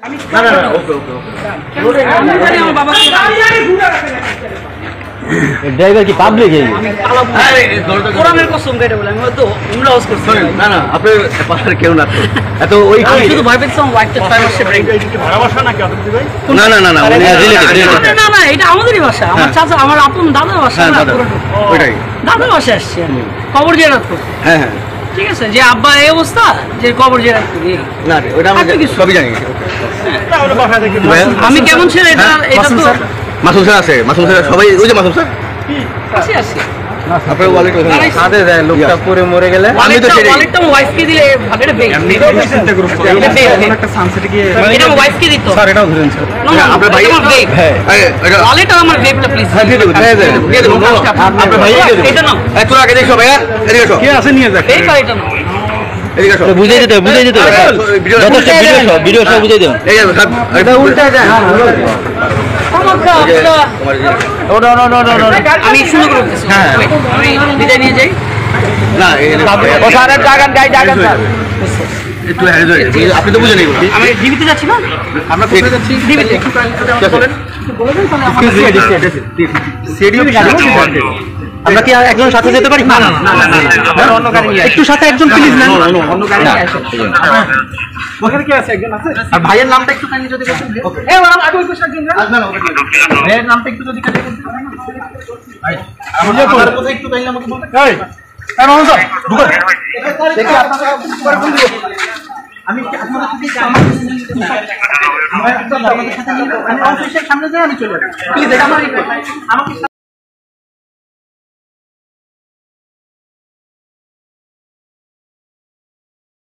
না না না ওকে ওকে ওকে আমার বাবা ড্রাইভার কি পাবলিক কোরআনের কসম কেটে বলে আমি হয়তো উমরা হাউস করছি না না আপনার পাশে কেউ না এত ওই আমি শুধু ভয় পেয়েছিলাম ওয়াইফটা 5 মাসে ব্রেক ভাড়া বাসা নাকি আপনাদের ভাই না না না না না না এটা আমাদেরই বাসা আমার চাচা আমার আপন দাদার বাসা ওইটাই দাদার বাসা আসছি আমি কবর জিয়ারত করতে হ্যাঁ হ্যাঁ ঠিক আছে যে আব্বা এই অবস্থা যে কবর জিয়ারত করি না ওটা আমি সবই জানি আমি কেমন ছিল এটা এটা তো মাসুম স্যার আছে মাসুম স্যার সবাই ওই যে মাসুম স্যার আছে আছে আপনার ওয়ালেট ওখানে সাথে দেয় লোকটা পরে মরে গেলে আমি তো সেটাই ওয়ালেটটা আমার ওয়াইফকে দিলে এটা বেক এমনিতেও চিন্তা করব একটা সানসেটে গিয়ে এটা আমার ওয়াইফকে দিত স্যার এটাও ধরেন স্যার আপনার ভাই হ্যাঁ এটা ওয়ালেটটা আমার বেকটা প্লিজ হ্যাঁ দিয়ে দেব দিয়ে দেব আপনার ভাই এটা নাও একটু আগে দেখো ভাইয়া এদিকে এসো কে আছে নিয়ে যাক এই কার এটা নাও এদিকে এসো বুঝাই দিতে ভিডিও সব বুঝাই দেব এই এটা উল্টা যায় আমি শুরু করতেছি হ্যাঁ আমি বিদায় নিয়ে যাই না ও স্যারের জায়গা গাই জায়গা স্যার একটু আপনি তো বুঝে নেই আমি ডিবিতে যাচ্ছি না আমরা কোথায় যাচ্ছি ডিবিতে বলেন আমরা কি একজন সাথে যেতে পারি না না না অন্য গাড়ি নিয়ে একটু সাথে একজন প্লিজ না অন্য গাড়ি নিয়ে আসো ওখানে কি আছে একজন আছে আর ভাইয়ের নামটা একটু কাইন্ডলি যদি বলেন এই ওরা আগে ওই পোশাক দিন না ভাইয়ের নামটা একটু যদি কাইন্ডলি বলতে ভাই আমার কথা একটু কাইন্ডলি আমাকে বলতে এই রহমান স্যার ঢুকুন দেখি আপনারা করে বলুন আমি আপনাদের সাথে আমার আমাদের সাথে আমি অফিসের সামনে যাই আমি চলে যাব প্লিজ এটা আমার আমাকে